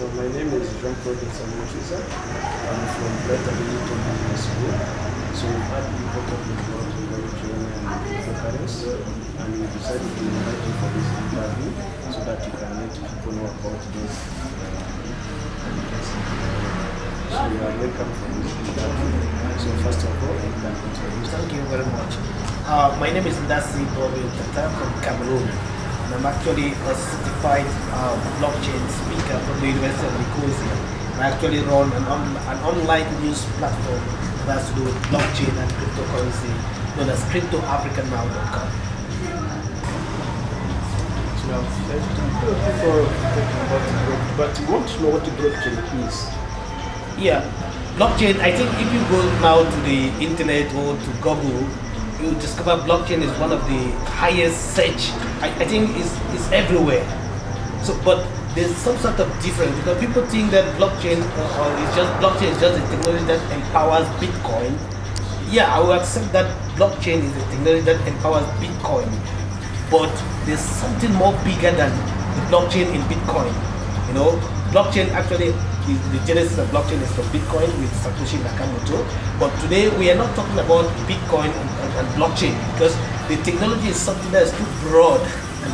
So my name is Jean-Claude Samuchiza. I'm from Brighton Business School. So we had important about blockchain and cryptocurrency, and we decided to invite you for this interview so that you can let people know about this. So you are welcome for this interview. So first of all, you can introduce. Thank you very much. My name is Ndasi Bobi Tata from Cameroon. And I'm actually a certified blockchain speaker from the University of Nicosia. I actually run an online news platform that has to do with blockchain and cryptocurrency, known as cryptoafricannow.com. So now, thank you for talking about blockchain, but you want to know what the blockchain is. Yeah, blockchain, I think if you go now to the internet or to Google, you discover blockchain is one of the highest search. I think it's everywhere. So, but there's some sort of difference because people think that blockchain blockchain is just a technology that empowers Bitcoin. Yeah, I will accept that blockchain is a technology that empowers Bitcoin, but there's something more bigger than the blockchain in Bitcoin. You know, blockchain actually the genesis of blockchain is from Bitcoin with Satoshi Nakamoto. But today we are not talking about Bitcoin and blockchain because the technology is something that is too broad and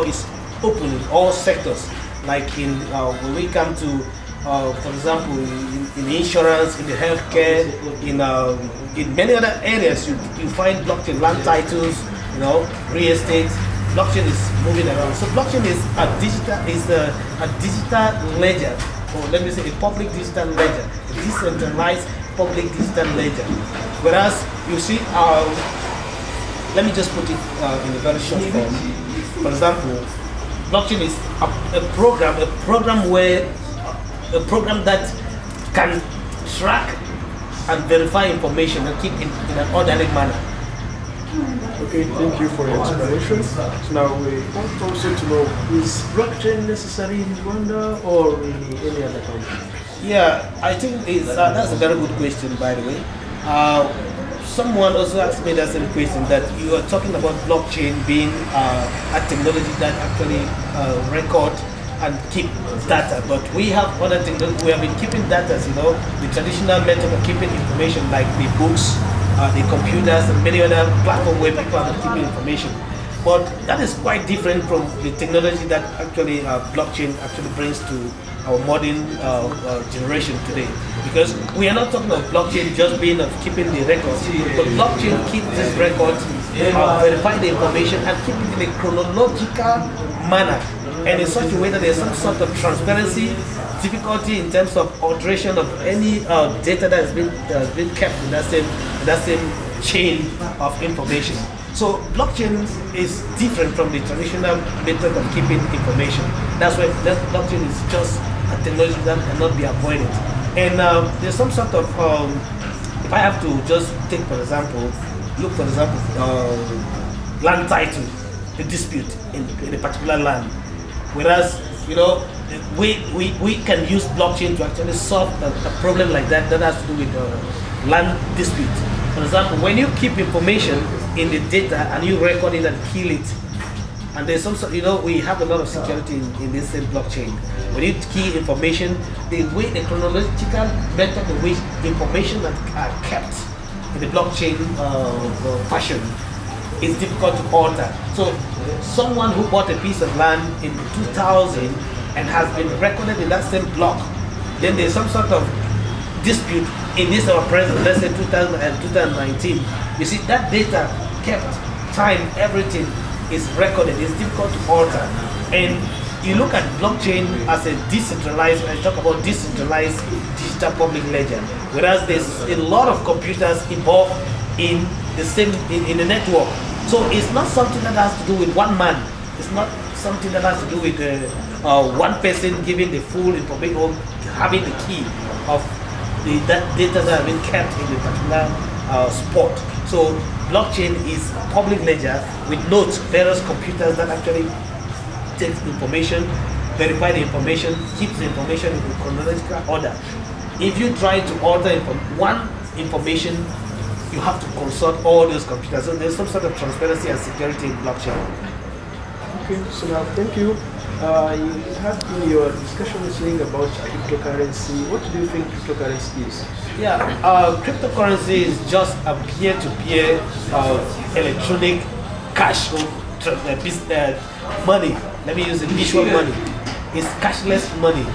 it's open in all sectors. Like in when we come to, for example, in insurance, in the healthcare, in many other areas, you find blockchain, land titles, real estate. Blockchain is moving around. So blockchain is a digital ledger, or let me say a public digital ledger, a decentralized public digital ledger. Whereas you see, let me just put it in a very short form. For example, blockchain is a program that can track and verify information and keep in an orderly manner. Okay, thank you for your explanation. So now we want also to know, is blockchain necessary in Rwanda or in any other country? Yeah, I think that's a very good question, by the way. Someone also asked me that same question, that you are talking about blockchain being a technology that actually record and keep data, but we have other things. We have been keeping data, the traditional method of keeping information, like the books, the computers, and many other platforms where people are keeping information. But that is quite different from the technology that actually blockchain actually brings to our modern generation today. Because we are not talking of blockchain just being of keeping the records, but blockchain keeps these records, verify the information, and keep it in a chronological manner, and in such a way that there's some sort of transparency, difficulty in terms of alteration of any data that has been kept in that same chain of information. So blockchain is different from the traditional method of keeping information. That's why blockchain is just a technology that cannot be avoided. And there's some sort of, if I have to just take for example, land title, a dispute in a particular land. Whereas, we can use blockchain to actually solve a problem like that has to do with land dispute. For example, when you keep information in the data and you record it and kill it, and there's some sort, we have a lot of security in this same blockchain. When you key information, the chronological method in which information that are kept in the blockchain fashion is difficult to alter. So someone who bought a piece of land in 2000 and has been recorded in that same block, then there's some sort of dispute in this our present, let's say 2000 and 2019. You see, that data kept, time, everything is recorded. It's difficult to alter. And you look at blockchain as a decentralized, when I talk about decentralized digital public ledger, whereas there's a lot of computers involved in the network. So it's not something that has to do with one man. It's not something that has to do with one person giving the full information or having the key of that data that have been kept in the particular spot. So blockchain is a public ledger with nodes, various computers that actually takes information, verify the information, keeps the information in chronological order. If you try to alter one information, you have to consult all those computers. So there's some sort of transparency and security in blockchain. Okay, so now thank you. You have in your discussion saying about cryptocurrency. What do you think cryptocurrency is? Yeah, cryptocurrency is just a peer-to-peer electronic cash money. Let me use the visual money. It's cashless money.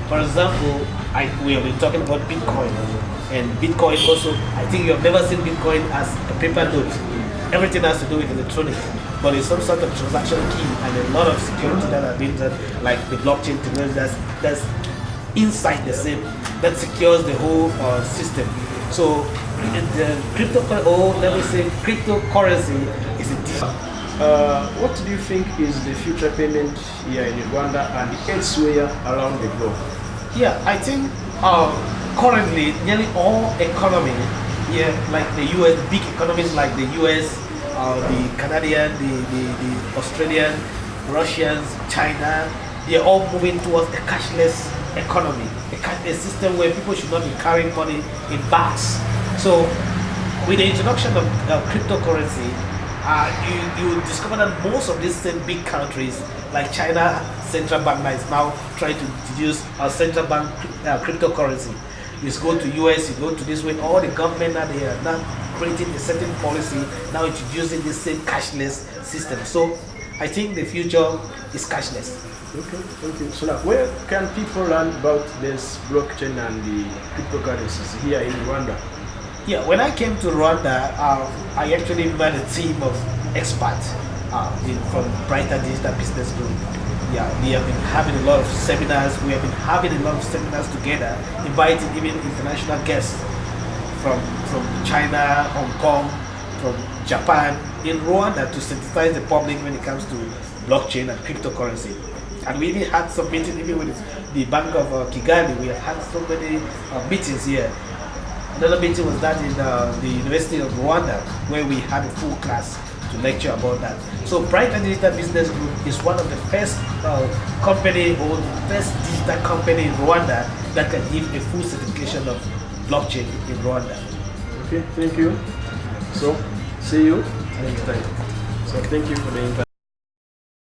For example, we have been talking about Bitcoin, and Bitcoin also. I think you have never seen Bitcoin as a paper note. Everything has to do with electronic, but it's some sort of transaction key and a lot of security that are being done, like the blockchain technology that's inside the same that secures the whole system. So the cryptocurrency is a digital. What do you think is the future payment here in Rwanda and elsewhere around the globe? Yeah, I think currently nearly all economy here, like the US, big economies like the US, the Canadian, the Australian, Russians, China, they're all moving towards a cashless economy, a system where people should not be carrying money in bags. So with the introduction of cryptocurrency, you discover that most of these same big countries, like China, central bank is now trying to introduce a central bank cryptocurrency. You go to US, you go to this way, all the government now they are now creating a certain policy, now introducing this same cashless system. So I think the future is cashless. Okay, thank you. So now, where can people learn about this blockchain and the cryptocurrencies here in Rwanda? Yeah, when I came to Rwanda, I actually met a team of experts from Brighter Digital Business Group. Yeah, we have been having a lot of seminars. We have been having a lot of seminars together, inviting even international guests from China, Hong Kong, from Japan, in Rwanda to sensitize the public when it comes to blockchain and cryptocurrency. And we even had some meetings even with the Bank of Kigali. We have had so many meetings here. Another meeting was that in the University of Rwanda, where we had a full class to lecture about that. So Brighter Digital Business Group is one of the first company or first digital company in Rwanda that can give a full certification of blockchain in Rwanda. Okay, thank you. So, see you Next time. So thank you for the invite.